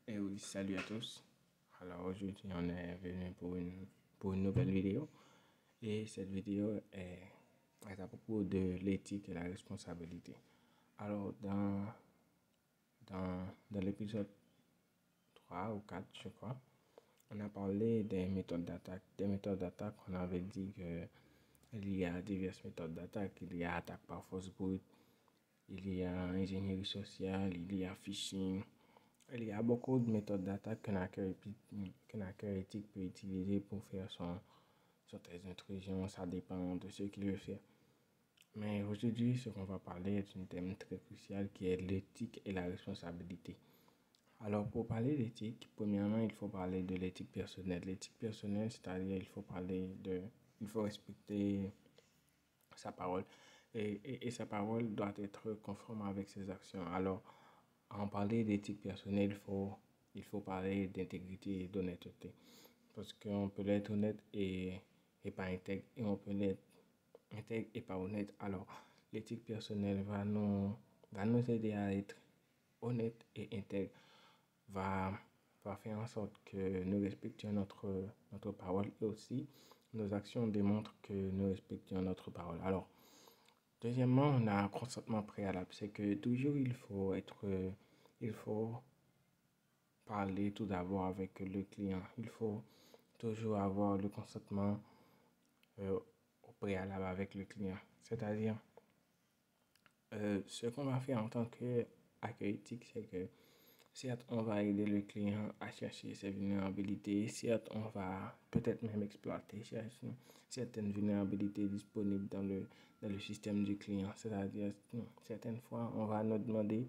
Et oui, salut à tous. Alors aujourd'hui, on est venu pour une nouvelle vidéo. Et cette vidéo est à propos de l'éthique et la responsabilité. Alors, dans l'épisode 3 ou 4 je crois, on a parlé des méthodes d'attaque. Des méthodes d'attaque, on avait dit qu'il y a diverses méthodes d'attaque. Il y a attaque par force brute, il y a ingénierie sociale, il y a phishing. Il y a beaucoup de méthodes d'attaque qu'un hacker éthique peut utiliser pour faire son test d'intrusion. Ça dépend de ce qu'il veut faire. Mais aujourd'hui, ce qu'on va parler est un thème très crucial qui est l'éthique et la responsabilité. Alors, pour parler d'éthique, premièrement, il faut parler de l'éthique personnelle. L'éthique personnelle, c'est-à-dire il faut respecter sa parole. Et sa parole doit être conforme avec ses actions. Alors, en parler d'éthique personnelle, il faut parler d'intégrité et d'honnêteté. Parce qu'on peut être honnête et pas intègre, et on peut être intègre et pas honnête. Alors, l'éthique personnelle va nous aider à être honnête et intègre, va, va faire en sorte que nous respections notre parole et aussi nos actions démontrent que nous respectons notre parole. Alors, deuxièmement, on a un consentement préalable. C'est que toujours il faut parler tout d'abord avec le client. Il faut toujours avoir le consentement euh, au préalable avec le client. C'est-à-dire, ce qu'on va faire en tant qu'accueil éthique, c'est que certes, on va aider le client à chercher ses vulnérabilités. Certes, on va peut-être même exploiter certaines vulnérabilités disponibles dans le système du client. C'est-à-dire, certaines fois, on va nous demander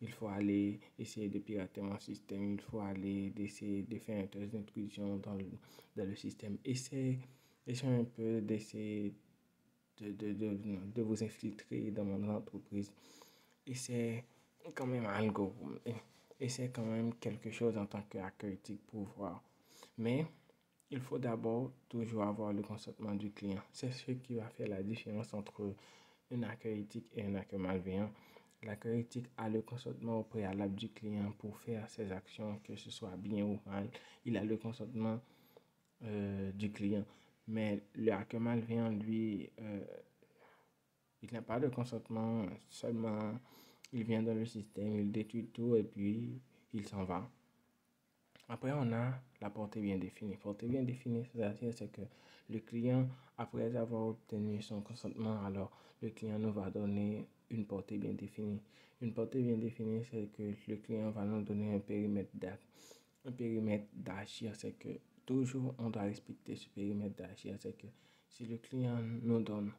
il faut aller essayer de pirater mon système, il faut aller essayer de faire un test d'intrusion dans le système. Essayez un peu d'essayer de vous infiltrer dans mon entreprise. Et c'est quand même un algorithme. Et c'est quand même quelque chose en tant qu'hacker éthique pour voir. Mais il faut d'abord toujours avoir le consentement du client. C'est ce qui va faire la différence entre un hacker éthique et un hacker malveillant. L'hacker éthique a le consentement au préalable du client pour faire ses actions, que ce soit bien ou mal. Il a le consentement du client. Mais le hacker malveillant, lui, il n'a pas de consentement, seulement il vient dans le système, il détruit tout et puis il s'en va. Après, on a la portée bien définie. Portée bien définie, c'est-à-dire c'est que le client, après avoir obtenu son consentement, alors le client nous va donner une portée bien définie. Une portée bien définie, c'est que le client va nous donner un périmètre d'acte. Un périmètre d'agir, c'est que toujours on doit respecter ce périmètre d'agir. C'est que si le client nous donne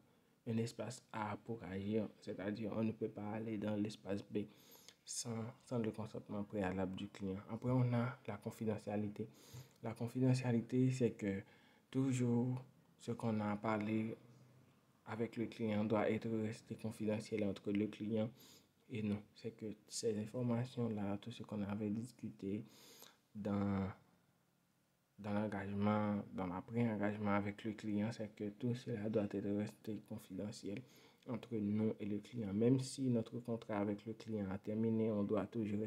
un espace A pour agir, c'est-à-dire on ne peut pas aller dans l'espace B sans le consentement préalable du client. Après, on a la confidentialité. La confidentialité, c'est que toujours ce qu'on a parlé avec le client doit être resté confidentiel entre le client et nous. C'est que ces informations-là, tout ce qu'on avait discuté dans, dans l'engagement, dans l'après-engagement avec le client, c'est que tout cela doit être resté confidentiel entre nous et le client. Même si notre contrat avec le client a terminé, on doit toujours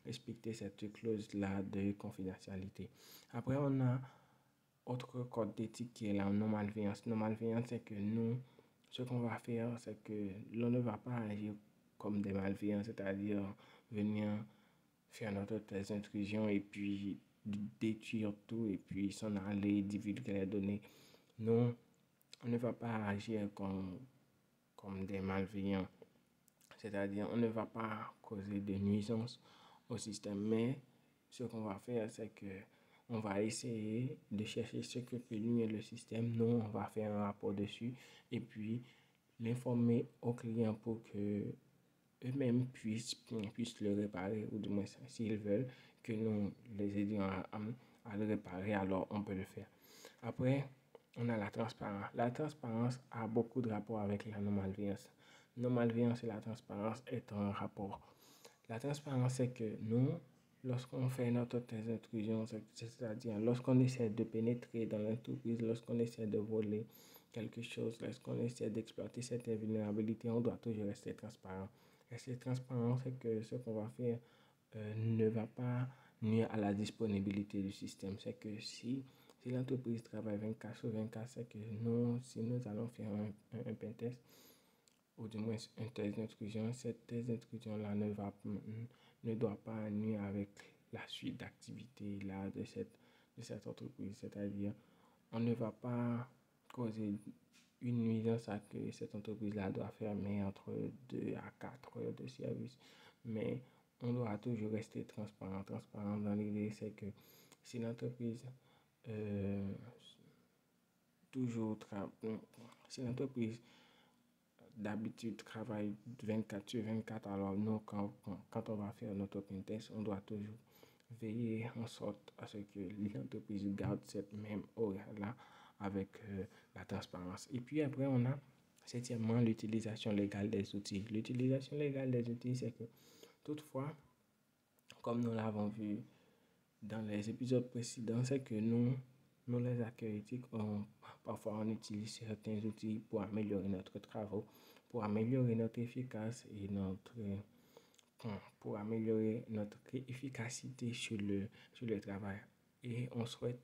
respecter cette clause-là de confidentialité. Après, on a autre code d'éthique qui est la non-malveillance. Non-malveillance, c'est que nous, ce qu'on va faire, c'est que l'on ne va pas agir comme des malveillants, c'est-à-dire venir faire notre test d'intrusion et puis détruire tout et puis s'en aller divulguer les données. Non, on ne va pas agir comme des malveillants. C'est-à-dire, on ne va pas causer de nuisances au système, mais ce qu'on va faire, c'est que on va essayer de chercher ce que peut nuire le système. Nous, on va faire un rapport dessus et puis l'informer aux clients pour que eux-mêmes puissent le réparer, ou du moins s'ils veulent que nous les aidions à le réparer, alors on peut le faire. Après, on a la transparence. La transparence a beaucoup de rapport avec la non-malveillance. Non-malveillance et la transparence est un rapport. La transparence, c'est que nous, lorsqu'on fait notre test d'intrusion, c'est-à-dire lorsqu'on essaie de pénétrer dans l'entreprise, lorsqu'on essaie de voler quelque chose, lorsqu'on essaie d'exploiter cette vulnérabilité, on doit toujours rester transparent. Rester transparent, c'est que ce qu'on va faire, ne va pas nuire à la disponibilité du système. C'est que si l'entreprise travaille 24 sur 24, c'est que nous, si nous allons faire un pentest, ou du moins un test d'intrusion, cette test d'intrusion-là ne doit pas nuire avec la suite d'activité là de cette entreprise. C'est-à-dire, on ne va pas causer une nuisance à que cette entreprise-là doit fermer entre 2 à 4 heures de service. Mais on doit toujours rester transparent. Transparent dans l'idée, c'est que si l'entreprise euh, toujours si l'entreprise d'habitude travaille 24 sur 24, alors nous, quand on va faire notre open test, on doit toujours veiller en sorte à ce que l'entreprise garde cette même horaire-là avec la transparence. Et puis après, on a septièmement l'utilisation légale des outils. L'utilisation légale des outils, c'est que toutefois, comme nous l'avons vu dans les épisodes précédents, c'est que nous les hackers éthiques, parfois on utilise certains outils pour améliorer notre travail, pour améliorer notre efficacité et pour améliorer notre efficacité sur le travail. Et on souhaite,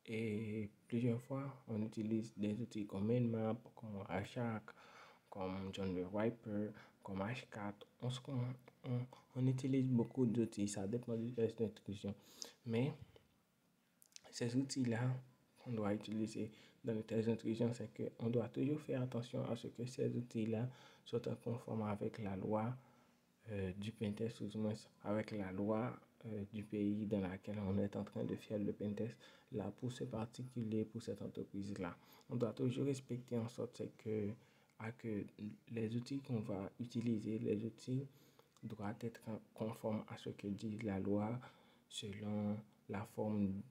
et plusieurs fois, on utilise des outils comme Nmap, comme Rorschach, comme John the Wiper, comme Hashcat. On utilise beaucoup d'outils, ça dépend du test d'intrusion. Mais ces outils-là qu'on doit utiliser dans le test d'intrusion, c'est qu'on doit toujours faire attention à ce que ces outils-là soient conformes avec la loi du pentest, ou du moins avec la loi du pays dans lequel on est en train de faire le pentest, là pour ce particulier, pour cette entreprise-là. On doit toujours respecter en sorte que les outils qu'on va utiliser, les outils doivent être conformes à ce que dit la loi selon la forme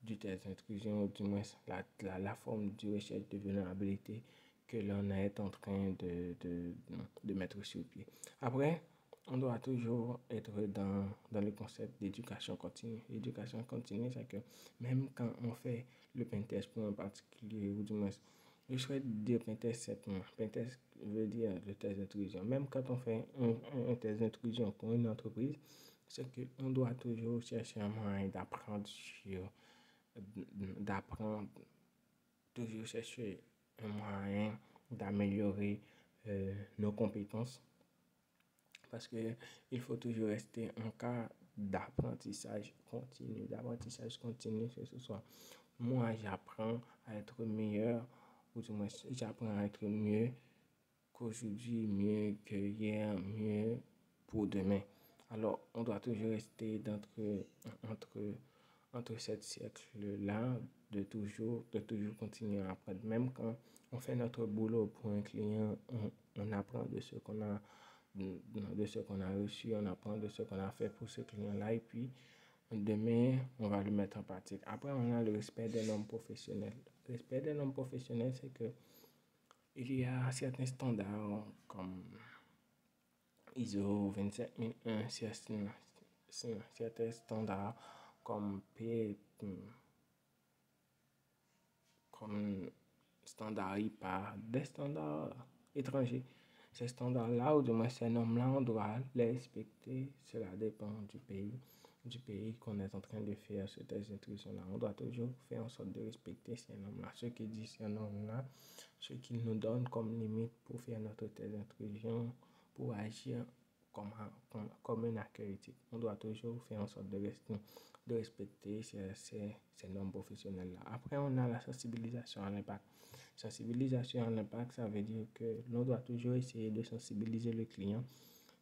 du test d'intrusion, ou du moins la forme du recherche de vulnérabilité que l'on est en train de mettre sur pied. Après, on doit toujours être dans le concept d'éducation continue. L'éducation continue, c'est que même quand on fait le pentest pour un particulier, ou du moins, je souhaite dire pentest, c'est pentest veut dire le test d'intrusion. Même quand on fait un test d'intrusion pour une entreprise, c'est qu'on doit toujours chercher un moyen d'apprendre, toujours chercher un moyen d'améliorer nos compétences, parce que il faut toujours rester en cas d'apprentissage continu, que ce soit moi j'apprends à être meilleur, ou du moins j'apprends à être mieux qu'aujourd'hui, mieux que hier, mieux pour demain. Alors on doit toujours rester entre entre cette cercle-là, de toujours continuer à apprendre. Même quand on fait notre boulot pour un client, on apprend de ce qu'on a reçu, on apprend de ce qu'on a fait pour ce client-là, et puis demain, on va le mettre en pratique. Après, on a le respect des normes professionnelles. Le respect des normes professionnelles, c'est que il y a certains standards comme ISO 27001, certains standards comme comme standard IPA, des standards étrangers. Ces standards-là, ou du moins ces normes-là, on doit les respecter. Cela dépend du pays qu'on est en train de faire ce test d'intrusion-là. On doit toujours faire en sorte de respecter ces normes-là. Ce qui dit ces normes-là, ce qu'ils nous donnent comme limite pour faire notre test d'intrusion, pour agir comme un hacker éthique. On doit toujours faire en sorte de respecter ces normes professionnelles-là. Après, on a la sensibilisation à l'impact. Sensibilisation à l'impact, ça veut dire que l'on doit toujours essayer de sensibiliser le client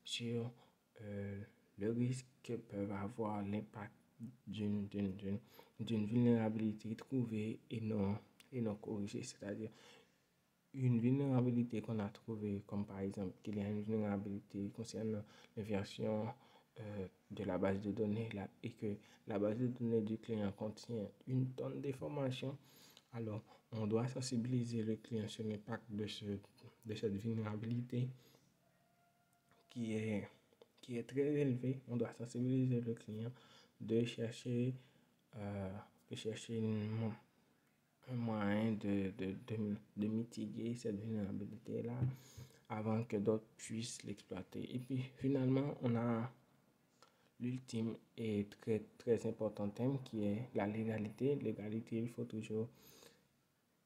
sur le risque que peuvent avoir l'impact d'une vulnérabilité trouvée et non corrigée. C'est-à-dire une vulnérabilité qu'on a trouvée, comme par exemple qu'il y a une vulnérabilité concernant les versions de la base de données là, et que la base de données du client contient une tonne d'informations, alors on doit sensibiliser le client sur l'impact de cette vulnérabilité qui est très élevé. On doit sensibiliser le client de chercher, de chercher un moyen de mitiguer cette vulnérabilité-là avant que d'autres puissent l'exploiter. Et puis finalement, on a l'ultime et très, très important thème qui est la légalité. L'égalité, il faut toujours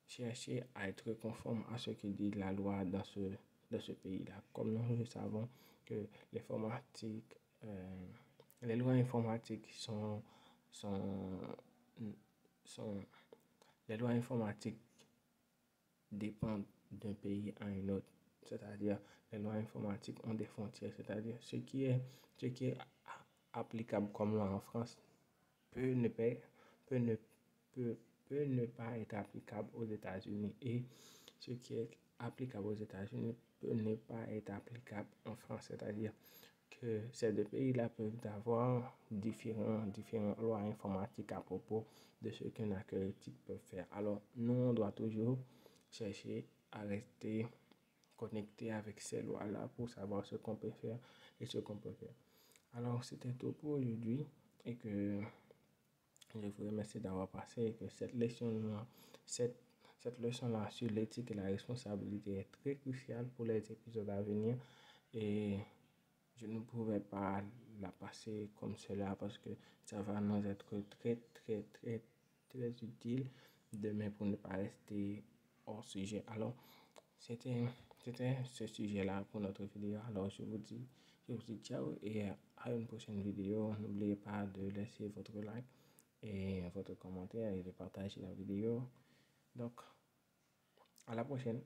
chercher à être conforme à ce que dit la loi dans ce pays-là. Comme nous le savons que l'informatique, les lois informatiques sont, sont, les lois informatiques dépendent d'un pays à un autre. C'est-à-dire, les lois informatiques ont des frontières. C'est-à-dire, ce qui est applicable comme loi en France peut ne pas, peut ne, peut, peut ne pas être applicable aux États-Unis. Et ce qui est applicable aux États-Unis peut ne pas être applicable en France. C'est-à-dire que ces deux pays-là peuvent avoir différentes lois informatiques à propos de ce qu'un hacker éthique peut faire. Alors, nous, on doit toujours chercher à rester connecté avec ces lois-là pour savoir ce qu'on peut faire et ce qu'on peut faire. Alors, c'était tout pour aujourd'hui et que je vous remercie d'avoir passé et que cette, cette leçon-là sur l'éthique et la responsabilité est très cruciale pour les épisodes à venir et je ne pouvais pas la passer comme cela parce que ça va nous être très, très, très, très utile demain pour ne pas rester hors sujet. Alors, c'était, c'était ce sujet-là pour notre vidéo. Alors, je vous dis ciao et à une prochaine vidéo. N'oubliez pas de laisser votre like et votre commentaire et de partager la vidéo. Donc, à la prochaine.